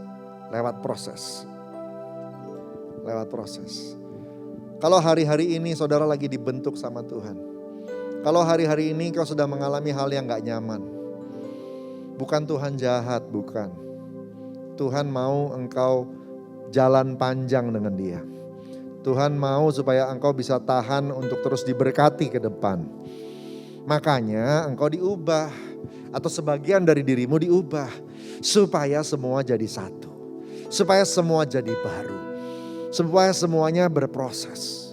Kalau hari-hari ini saudara lagi dibentuk sama Tuhan. Kalau hari-hari ini kau sudah mengalami hal yang gak nyaman. Bukan Tuhan jahat, bukan. Tuhan mau engkau jalan panjang dengan Dia. Tuhan mau supaya engkau bisa tahan untuk terus diberkati ke depan. Makanya engkau diubah atau sebagian dari dirimu diubah supaya semua jadi satu. Supaya semua jadi baru. Supaya semuanya berproses.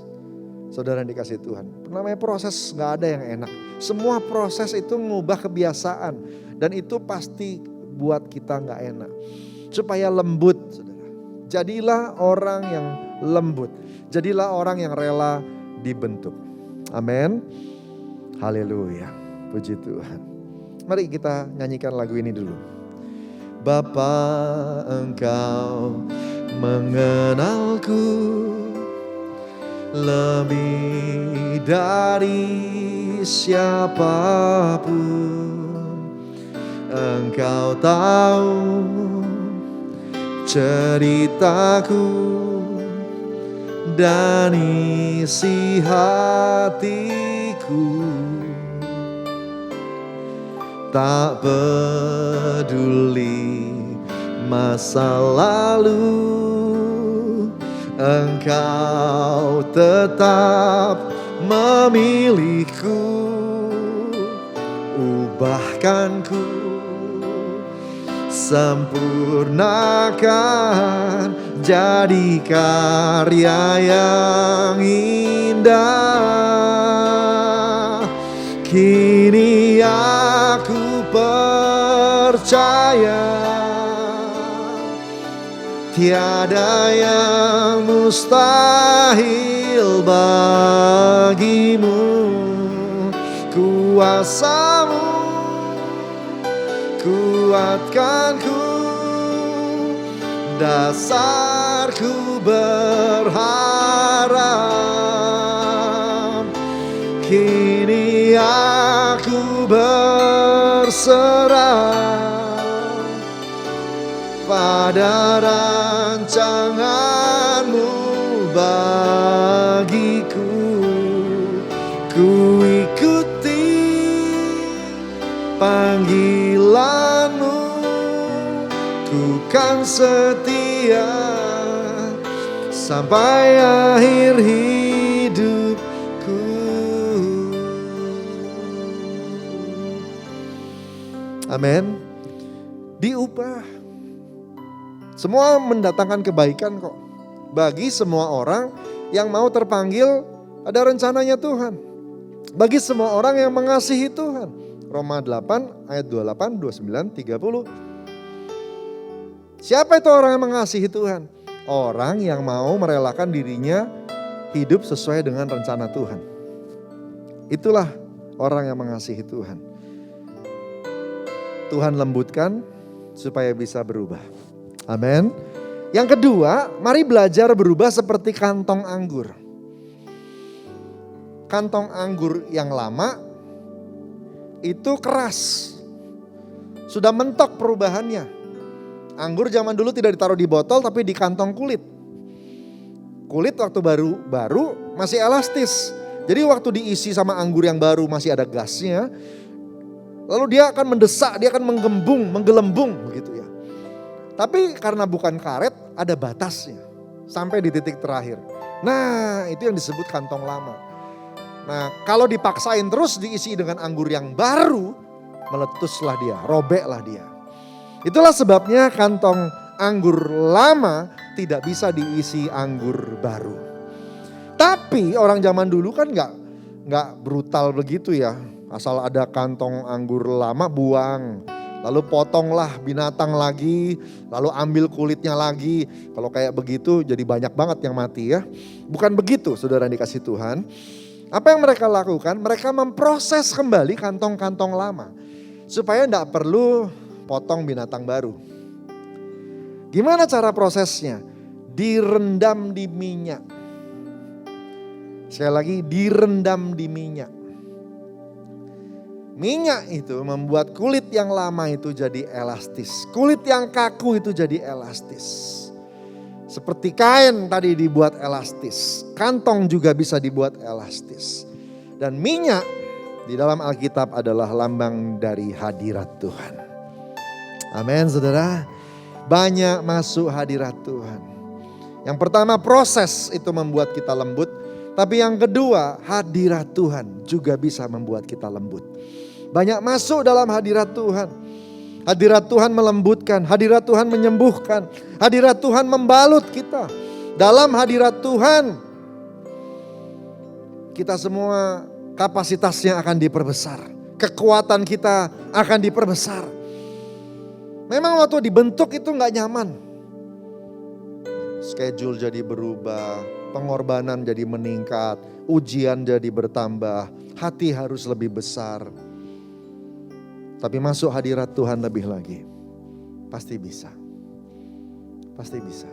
Saudara yang dikasih Tuhan. Namanya proses gak ada yang enak. Semua proses itu mengubah kebiasaan. Dan itu pasti buat kita gak enak. Supaya lembut, saudara. Jadilah orang yang lembut. Jadilah orang yang rela dibentuk. Amin. Haleluya. Puji Tuhan. Mari kita nyanyikan lagu ini dulu. Bapa, Engkau mengenalku lebih dari siapapun. Engkau tahu ceritaku dan isi hatiku. Tak peduli masa lalu, Engkau tetap memilihku. Ubahkanku, sempurnakan, jadi karya yang indah. Kini aku percaya tiada yang mustahil bagimu. Kuasamu kuatkanku, dasarku berharap. Kini aku berserah pada rancanganmu bagiku. Ku ikuti panggilanmu, ku kan setia sampai akhir hidupku. Amin. Diubah. Semua mendatangkan kebaikan kok. Bagi semua orang yang mau terpanggil, ada rencananya Tuhan. Bagi semua orang yang mengasihi Tuhan. Roma 8 ayat 28, 29, 30. Siapa itu orang yang mengasihi Tuhan? Orang yang mau merelakan dirinya hidup sesuai dengan rencana Tuhan. Itulah orang yang mengasihi Tuhan. Tuhan lembutkan supaya bisa berubah. Amin. Yang kedua, mari belajar berubah seperti kantong anggur. Kantong anggur yang lama itu keras. Sudah mentok perubahannya. Anggur zaman dulu tidak ditaruh di botol tapi di kantong kulit. Kulit waktu baru masih elastis. Jadi waktu diisi sama anggur yang baru masih ada gasnya. Lalu dia akan mendesak, dia akan menggelembung begitu ya. Tapi karena bukan karet ada batasnya sampai di titik terakhir. Nah, itu yang disebut kantong lama. Nah, kalau dipaksain terus diisi dengan anggur yang baru, meletuslah dia, robeklah dia. Itulah sebabnya kantong anggur lama tidak bisa diisi anggur baru. Tapi orang zaman dulu kan nggak brutal begitu ya. Asal ada kantong anggur lama buang. Lalu potonglah binatang lagi, lalu ambil kulitnya lagi. Kalau kayak begitu jadi banyak banget yang mati ya. Bukan begitu saudara yang dikasih Tuhan. Apa yang mereka lakukan? Mereka memproses kembali kantong-kantong lama. Supaya tidak perlu potong binatang baru. Gimana cara prosesnya? Direndam di minyak. Sekali lagi, direndam di minyak. Minyak itu membuat kulit yang lama itu jadi elastis. Kulit yang kaku itu jadi elastis. Seperti kain tadi dibuat elastis. Kantong juga bisa dibuat elastis. Dan minyak di dalam Alkitab adalah lambang dari hadirat Tuhan. Amin saudara. Banyak masuk hadirat Tuhan. Yang pertama proses itu membuat kita lembut. Tapi yang kedua hadirat Tuhan juga bisa membuat kita lembut. Banyak masuk dalam hadirat Tuhan. Hadirat Tuhan melembutkan, hadirat Tuhan menyembuhkan, hadirat Tuhan membalut kita. Dalam hadirat Tuhan kita semua kapasitasnya akan diperbesar. Kekuatan kita akan diperbesar. Memang waktu dibentuk itu gak nyaman. Schedule jadi berubah, pengorbanan jadi meningkat, ujian jadi bertambah, hati harus lebih besar. Tapi masuk hadirat Tuhan lebih lagi. Pasti bisa. Pasti bisa.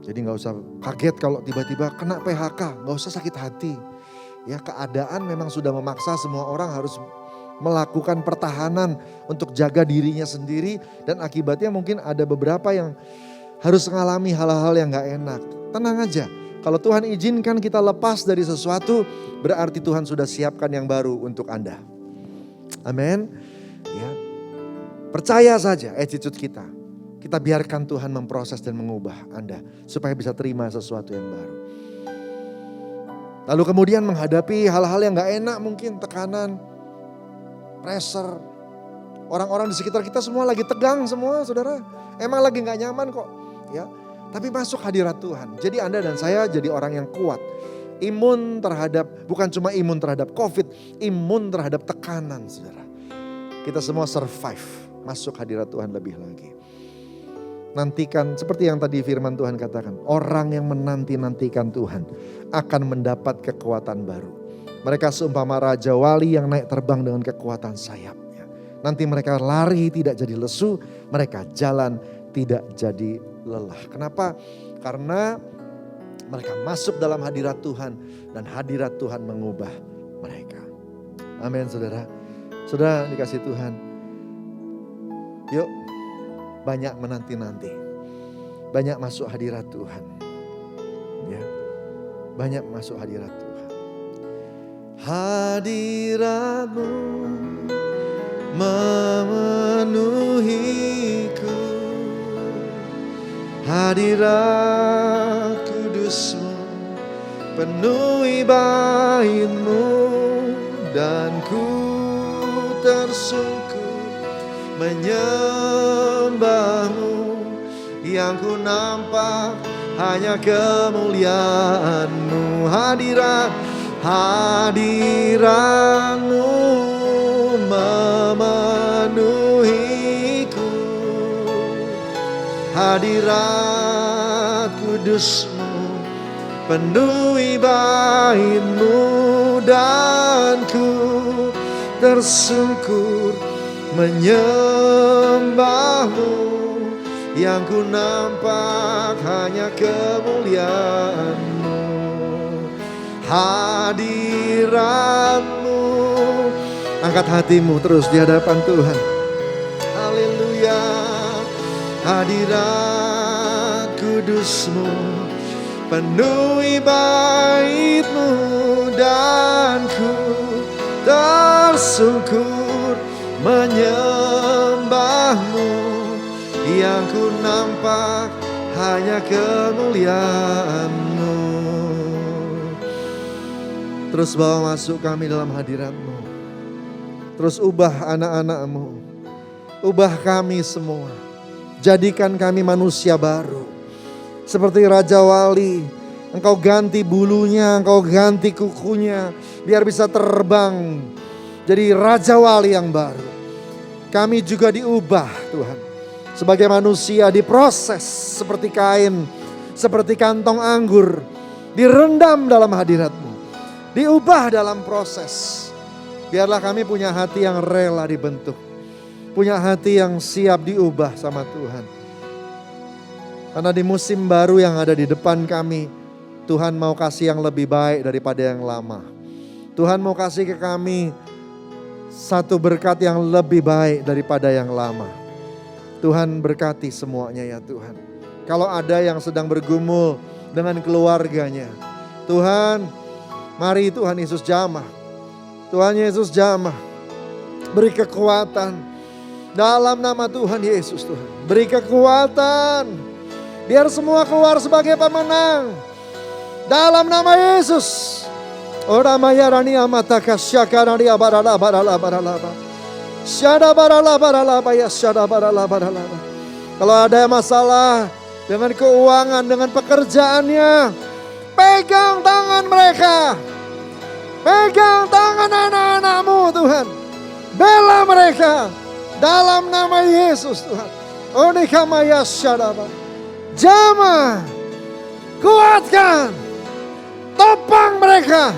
Jadi gak usah kaget kalau tiba-tiba kena PHK. Gak usah sakit hati. Ya keadaan memang sudah memaksa semua orang harus melakukan pertahanan untuk jaga dirinya sendiri. Dan akibatnya mungkin ada beberapa yang harus mengalami hal-hal yang gak enak. Tenang aja. Kalau Tuhan izinkan kita lepas dari sesuatu, berarti Tuhan sudah siapkan yang baru untuk Anda. Amin. Ya. Percaya saja attitude kita. Kita biarkan Tuhan memproses dan mengubah Anda supaya bisa terima sesuatu yang baru. Lalu kemudian menghadapi hal-hal yang gak enak, mungkin tekanan, pressure. Orang-orang di sekitar kita semua lagi tegang semua, saudara. Emang lagi gak nyaman kok. Ya. Tapi masuk hadirat Tuhan. Jadi Anda dan saya jadi orang yang kuat. Imun terhadap, bukan cuma imun terhadap COVID, imun terhadap tekanan saudara. Kita semua survive, masuk hadirat Tuhan lebih lagi. Nantikan, seperti yang tadi firman Tuhan katakan, orang yang menanti-nantikan Tuhan akan mendapat kekuatan baru. Mereka seumpama raja wali yang naik terbang dengan kekuatan sayapnya. Nanti mereka lari tidak jadi lesu, mereka jalan tidak jadi lelah. Kenapa? Karena mereka masuk dalam hadirat Tuhan dan hadirat Tuhan mengubah mereka. Amin saudara. Saudara dikasih Tuhan. Yuk banyak menanti-nanti. Banyak masuk hadirat Tuhan. Ya. Banyak masuk hadirat Tuhan. Hadirat-Mu memenuhiku. Hadirat kudus-Mu penuhi bait-Mu dan ku tersungkur menyembah-Mu. Yang ku nampak hanya kemuliaan-Mu. Hadirat-Mu memenuhiku. Hadirat kudus-Mu penuhi bait-Mu dan ku tersungkur menyembahmu, yang ku nampak hanya kemuliaan-Mu, hadirat-Mu. Angkat hatimu terus di hadapan Tuhan. Haleluya. Hadirat kudus-Mu penuhi bait-Mu, dan ku tersungkur menyembah-Mu, yang ku nampak hanya kemuliaan-Mu. Terus bawa masuk kami dalam hadirat-Mu. Terus ubah anak-anak-Mu, ubah kami semua. Jadikan kami manusia baru. Seperti Raja Wali, Engkau ganti bulunya, Engkau ganti kukunya, biar bisa terbang jadi Raja Wali yang baru. Kami juga diubah Tuhan, sebagai manusia diproses seperti kain, seperti kantong anggur, direndam dalam hadirat-Mu, diubah dalam proses. Biarlah kami punya hati yang rela dibentuk, punya hati yang siap diubah sama Tuhan. Karena di musim baru yang ada di depan kami, Tuhan mau kasih yang lebih baik daripada yang lama. Tuhan mau kasih ke kami satu berkat yang lebih baik daripada yang lama. Tuhan berkati semuanya ya Tuhan. Kalau ada yang sedang bergumul dengan keluarganya, Tuhan, mari Tuhan Yesus jamah. Tuhan Yesus jamah. Beri kekuatan dalam nama Tuhan Yesus Tuhan. Beri kekuatan biar semua keluar sebagai pemenang dalam nama Yesus. Ora mayarani amataka syakarani abarala barala barala. Syada barala barala ya syada barala barala. Kalau ada masalah dengan keuangan, dengan pekerjaannya, pegang tangan mereka. Pegang tangan anak-anak-Mu Tuhan. Bela mereka dalam nama Yesus Tuhan. Onikamaya syadaba. Jamah, kuatkan, topang mereka.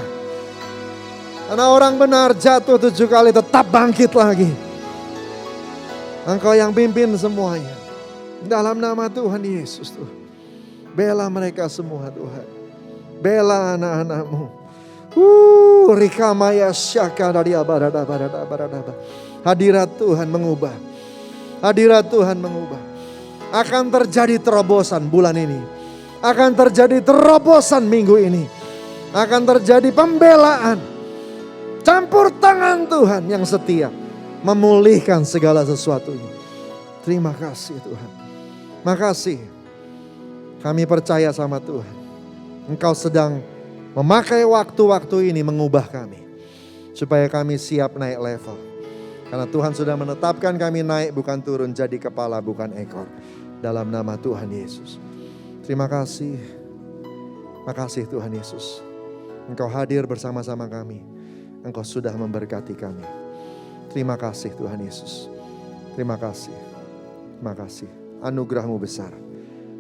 Karena orang benar jatuh 7 kali tetap bangkit lagi. Engkau yang pimpin semuanya. Dalam nama Tuhan Yesus Tuhan. Bela mereka semua Tuhan. Bela anak-anak-Mu. Rikamaya syaka dari abarada. Hadirat Tuhan mengubah. Hadirat Tuhan mengubah. Akan terjadi terobosan bulan ini. Akan terjadi terobosan minggu ini. Akan terjadi pembelaan. Campur tangan Tuhan yang setia. Memulihkan segala sesuatunya. Terima kasih Tuhan. Makasih. Kami percaya sama Tuhan. Engkau sedang memakai waktu-waktu ini mengubah kami. Supaya kami siap naik level. Karena Tuhan sudah menetapkan kami naik bukan turun, jadi kepala bukan ekor. Dalam nama Tuhan Yesus. Terima kasih. Makasih Tuhan Yesus. Engkau hadir bersama-sama kami. Engkau sudah memberkati kami. Terima kasih Tuhan Yesus. Terima kasih. Terima kasih. Anugerah-Mu besar.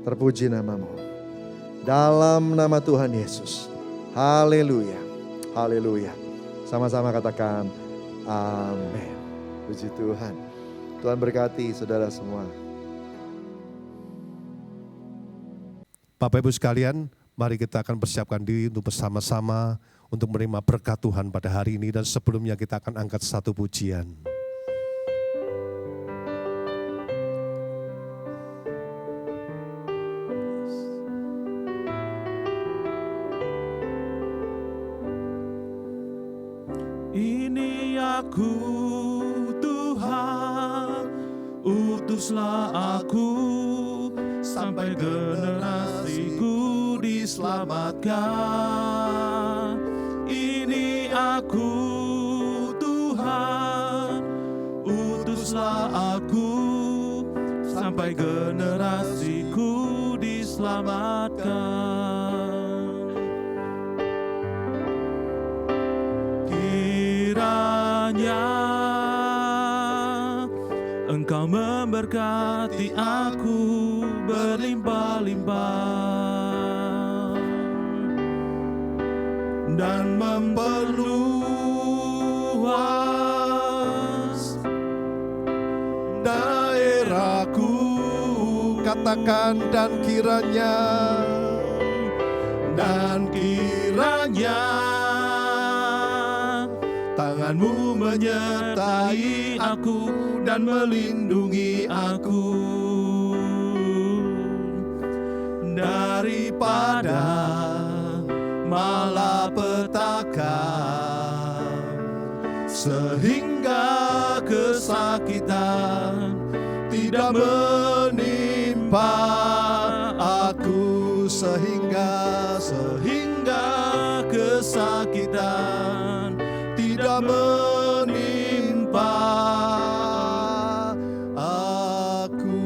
Terpuji nama-Mu. Dalam nama Tuhan Yesus. Haleluya. Haleluya. Sama-sama katakan amin. Puji Tuhan. Tuhan berkati saudara semua. Bapak Ibu sekalian, mari kita akan persiapkan diri untuk bersama-sama untuk menerima berkat Tuhan pada hari ini. Dan sebelumnya kita akan angkat satu pujian. Ini aku Tuhan, utuslah aku sampai generasiku diselamatkan. Ini aku Tuhan, utuslah aku sampai generasiku diselamatkan. Kiranya Engkau memberkati aku berlimpah-limpah dan memperluas katakan dan kiranya tanganmu menyertai aku dan melindungi aku daripada malapetaka, sehingga kesakitan tidak menimpa aku, sehingga kesakitan tidak menimpa aku.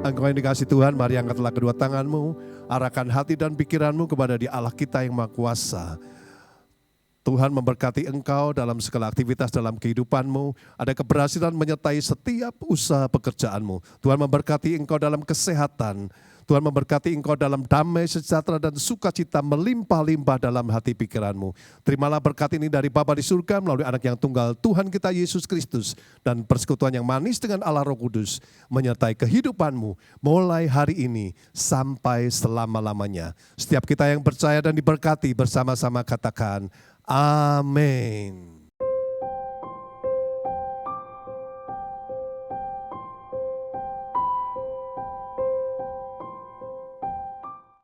Engkau yang dikasihi Tuhan, mari angkatlah kedua tanganmu, arahkan hati dan pikiranmu kepada di Allah kita yang Maha Kuasa. Tuhan memberkati engkau dalam segala aktivitas dalam kehidupanmu. Ada keberhasilan menyertai setiap usaha pekerjaanmu. Tuhan memberkati engkau dalam kesehatan. Tuhan memberkati engkau dalam damai, sejahtera dan sukacita melimpah-limpah dalam hati pikiranmu. Terimalah berkat ini dari Bapa di surga melalui anak yang tunggal Tuhan kita Yesus Kristus. Dan persekutuan yang manis dengan Allah Roh Kudus menyertai kehidupanmu mulai hari ini sampai selama-lamanya. Setiap kita yang percaya dan diberkati bersama-sama katakan, amin.